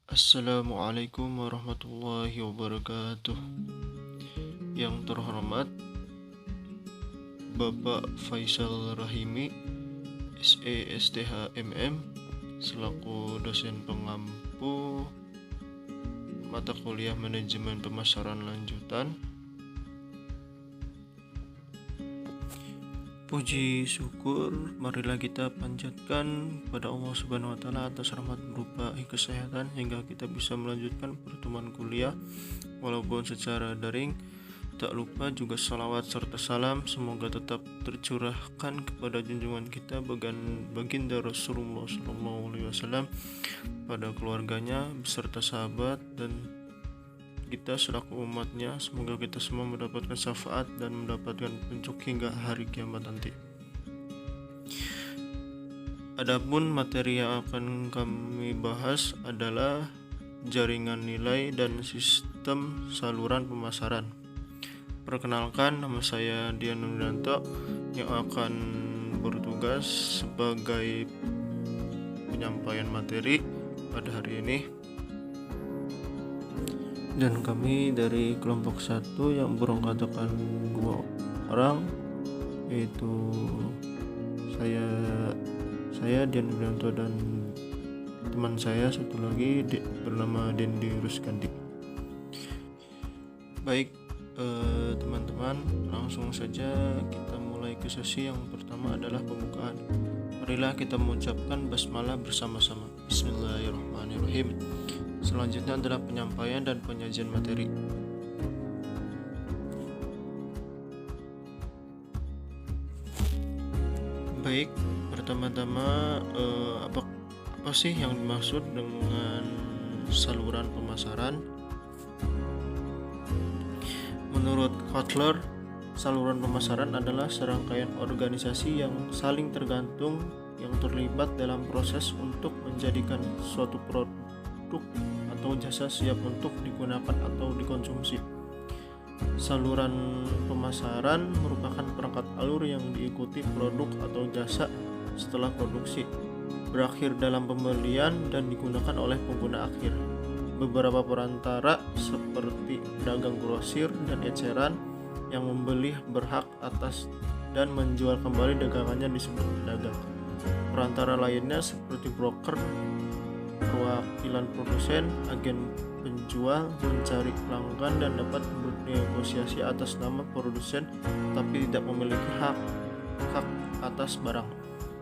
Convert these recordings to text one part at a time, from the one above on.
Assalamualaikum warahmatullahi wabarakatuh. Yang terhormat Bapak Faisal Rahimi, SESTH selaku dosen pengampu mata kuliah Manajemen Pemasaran Lanjutan. Puji syukur marilah kita panjatkan pada Allah Subhanahu wa taala atas rahmat berupa kesehatan hingga kita bisa melanjutkan pertemuan kuliah walaupun secara daring. Tak lupa juga salawat serta salam semoga tetap tercurahkan kepada junjungan kita baginda Rasulullah SAW, pada keluarganya beserta sahabat dan kita selaku umatnya. Semoga kita semua mendapatkan syafaat dan mendapatkan petunjuk hingga hari kiamat nanti. Adapun materi yang akan kami bahas adalah jaringan nilai dan sistem saluran pemasaran. Perkenalkan, nama saya Dian Nurdanto yang akan bertugas sebagai penyampaian materi pada hari ini. Dan kami dari kelompok 1 yang beranggotakan 2 orang, yaitu saya Dian Nurdanto dan teman saya satu lagi bernama Dendi Ruskandi. Baik, teman-teman, langsung saja kita mulai ke sesi yang pertama adalah pembukaan. Marilah kita mengucapkan basmalah bersama-sama. Bismillahirrahmanirrahim. Selanjutnya adalah penyampaian dan penyajian materi. Baik, pertama-tama apa sih yang dimaksud dengan saluran pemasaran? Menurut Kotler, saluran pemasaran adalah serangkaian organisasi yang saling tergantung yang terlibat dalam proses untuk menjadikan suatu produk atau jasa siap untuk digunakan atau dikonsumsi. Saluran pemasaran merupakan perangkat alur yang diikuti produk atau jasa setelah produksi, berakhir dalam pembelian dan digunakan oleh pengguna akhir. Beberapa perantara seperti pedagang grosir dan eceran yang membeli berhak atas dan menjual kembali dagangannya disebut pedagang. Perantara lainnya seperti broker, perwakilan produsen, agen penjual mencari pelanggan dan dapat bernegosiasi atas nama produsen tapi tidak memiliki hak atas barang.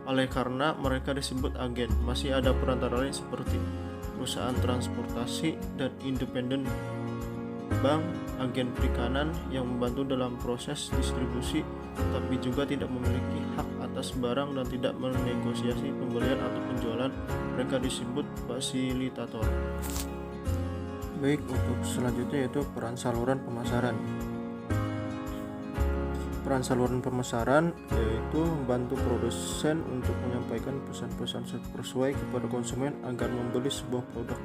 Oleh karena mereka disebut agen. Masih ada perantara lain seperti perusahaan transportasi dan independen, bank, agen perikanan yang membantu dalam proses distribusi tapi juga tidak memiliki hak atas barang dan tidak menegosiasi pembelian atau penjualan. Mereka disebut fasilitator. Baik, untuk selanjutnya yaitu peran saluran pemasaran. Peran saluran pemasaran yaitu membantu produsen untuk menyampaikan pesan-pesan sesuai kepada konsumen agar membeli sebuah produk.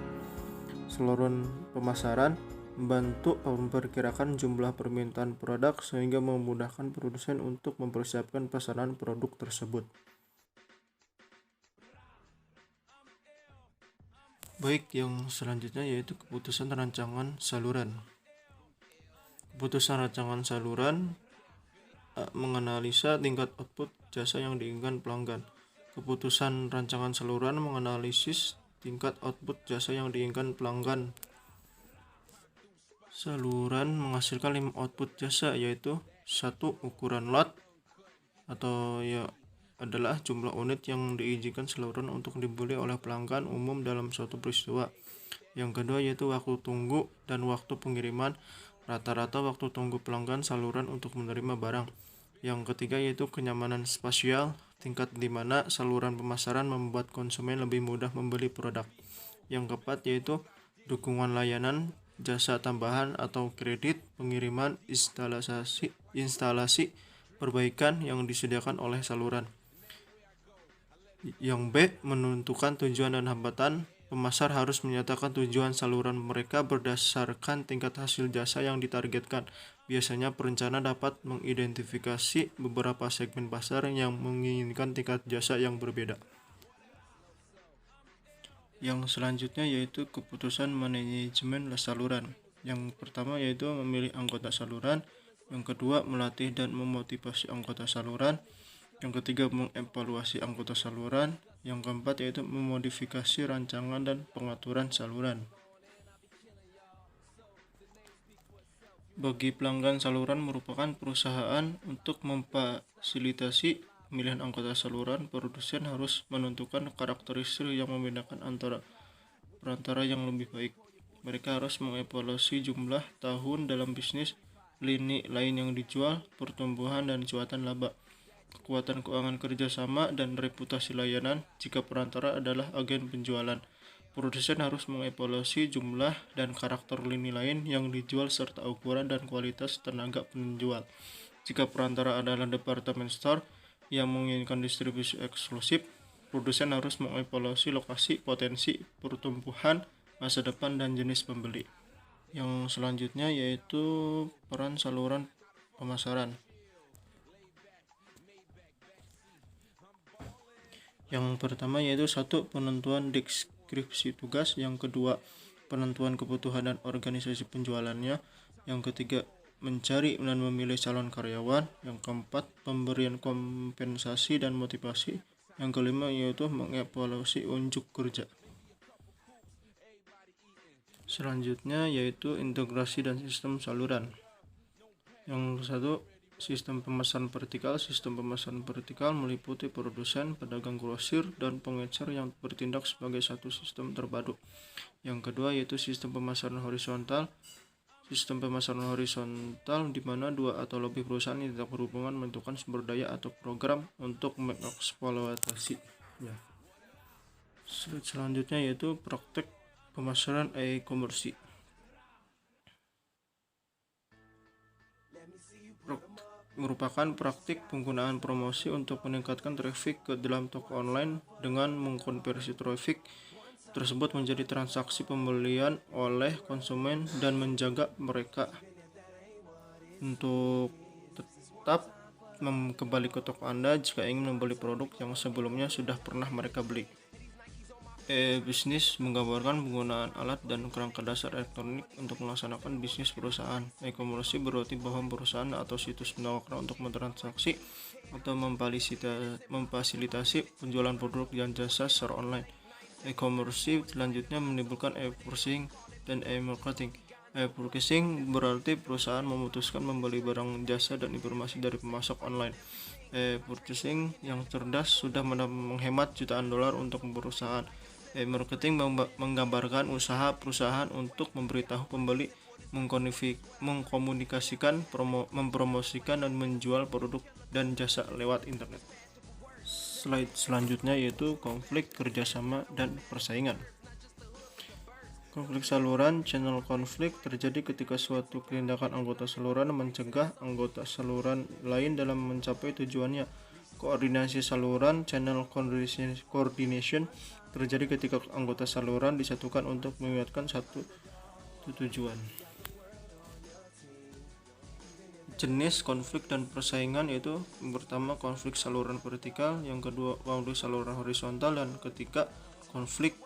Saluran pemasaran membantu memperkirakan jumlah permintaan produk sehingga memudahkan produsen untuk mempersiapkan pesanan produk tersebut. Baik, yang selanjutnya yaitu keputusan rancangan saluran. Keputusan rancangan saluran menganalisa tingkat output jasa yang diinginkan pelanggan. Keputusan rancangan saluran menganalisis tingkat output jasa yang diinginkan pelanggan. Saluran menghasilkan 5 output jasa, yaitu 1. Ukuran lot atau adalah jumlah unit yang diizinkan saluran untuk dibeli oleh pelanggan umum dalam suatu peristiwa. Yang kedua yaitu waktu tunggu dan waktu pengiriman, rata-rata waktu tunggu pelanggan saluran untuk menerima barang. Yang ketiga yaitu kenyamanan spasial, tingkat di mana saluran pemasaran membuat konsumen lebih mudah membeli produk. Yang keempat yaitu dukungan layanan, jasa tambahan atau kredit, pengiriman, instalasi perbaikan yang disediakan oleh saluran. Yang B, menentukan tujuan dan hambatan. Pemasar harus menyatakan tujuan saluran mereka berdasarkan tingkat hasil jasa yang ditargetkan. Biasanya perencana dapat mengidentifikasi beberapa segmen pasar yang menginginkan tingkat jasa yang berbeda. Yang selanjutnya yaitu keputusan manajemen saluran. Yang pertama yaitu memilih anggota saluran, yang kedua melatih dan memotivasi anggota saluran, yang ketiga mengevaluasi anggota saluran, yang keempat yaitu memodifikasi rancangan dan pengaturan saluran. Bagi pelanggan saluran merupakan perusahaan untuk memfasilitasi pemilihan anggota saluran, produsen harus menentukan karakteristik yang membedakan antara perantara yang lebih baik. Mereka harus mengevaluasi jumlah tahun dalam bisnis, lini lain yang dijual, pertumbuhan dan cuatan laba, kekuatan keuangan kerjasama, dan reputasi layanan. Jika perantara adalah agen penjualan, produsen harus mengevaluasi jumlah dan karakter lini lain yang dijual serta ukuran dan kualitas tenaga penjual. Jika perantara adalah department store yang menginginkan distribusi eksklusif, produsen harus mengevaluasi lokasi, potensi pertumbuhan, masa depan, dan jenis pembeli. Yang selanjutnya yaitu peran saluran pemasaran. Yang pertama yaitu satu, penentuan deskripsi tugas, yang kedua penentuan kebutuhan dan organisasi penjualannya, yang ketiga mencari dan memilih calon karyawan, yang keempat pemberian kompensasi dan motivasi, yang kelima yaitu mengevaluasi unjuk kerja. Selanjutnya yaitu integrasi dan sistem saluran. Yang satu, sistem pemesanan vertikal. Sistem pemesanan vertikal meliputi produsen, pedagang grosir, dan pengecer yang bertindak sebagai satu sistem terpadu. Yang kedua yaitu sistem pemasaran horizontal. Sistem pemasaran horizontal di mana dua atau lebih perusahaan yang tidak berhubungan menentukan sumber daya atau program untuk mengeksploitasi. Selanjutnya yaitu praktek pemasaran e-commerce. Merupakan praktik penggunaan promosi untuk meningkatkan traffic ke dalam toko online dengan mengkonversi traffic tersebut menjadi transaksi pembelian oleh konsumen dan menjaga mereka untuk tetap kembali ke toko Anda jika ingin membeli produk yang sebelumnya sudah pernah mereka beli. E-bisnis menggambarkan penggunaan alat dan kerangka dasar elektronik untuk melaksanakan bisnis perusahaan. E-commerce berarti bahwa perusahaan atau situs menawarkan untuk mentransaksi atau memfasilitasi penjualan produk dan jasa secara online. E-commerce selanjutnya menimbulkan e-purchasing dan e-marketing. E-purchasing berarti perusahaan memutuskan membeli barang, jasa, dan informasi dari pemasok online. E-purchasing yang cerdas sudah menghemat jutaan dolar untuk perusahaan. E-marketing menggambarkan usaha perusahaan untuk memberitahu pembeli, mengkomunikasikan, mempromosikan, dan menjual produk dan jasa lewat internet. Slide selanjutnya yaitu konflik, kerjasama, dan persaingan. Konflik saluran. Channel konflik terjadi ketika suatu tindakan anggota saluran mencegah anggota saluran lain dalam mencapai tujuannya. Koordinasi saluran. Channel coordination terjadi ketika anggota saluran disatukan untuk mengingatkan satu tujuan. Jenis konflik dan persaingan yaitu pertama konflik saluran vertikal, yang kedua konflik saluran horizontal, dan ketiga konflik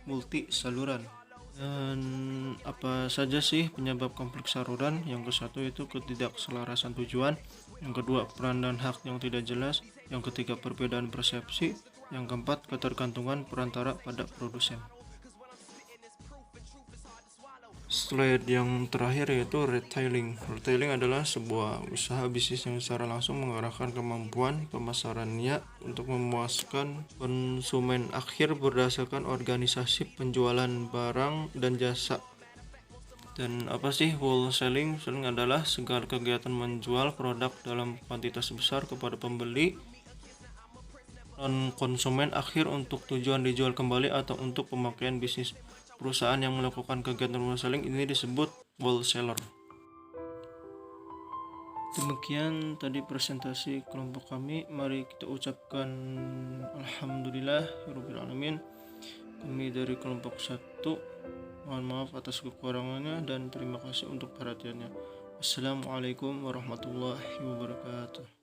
multi saluran. Dan apa saja sih penyebab konflik saluran? Yang kesatu itu ketidakselarasan tujuan, yang kedua peran dan hak yang tidak jelas, yang ketiga perbedaan persepsi, yang keempat ketergantungan perantara pada produsen. Slide yang terakhir yaitu retailing. Retailing adalah sebuah usaha bisnis yang secara langsung mengarahkan kemampuan pemasarannya untuk memuaskan konsumen akhir berdasarkan organisasi penjualan barang dan jasa. Dan apa sih wholesaling? Wholesaling adalah segala kegiatan menjual produk dalam kuantitas besar kepada pembeli non konsumen akhir untuk tujuan dijual kembali atau untuk pemakaian bisnis. Perusahaan yang melakukan kegiatan wholesaling ini disebut wholesaler. Demikian tadi presentasi kelompok kami. Mari kita ucapkan alhamdulillahirabbil alamin. Kami dari kelompok 1 mohon maaf atas kekurangannya dan terima kasih untuk perhatiannya. Assalamualaikum warahmatullahi wabarakatuh.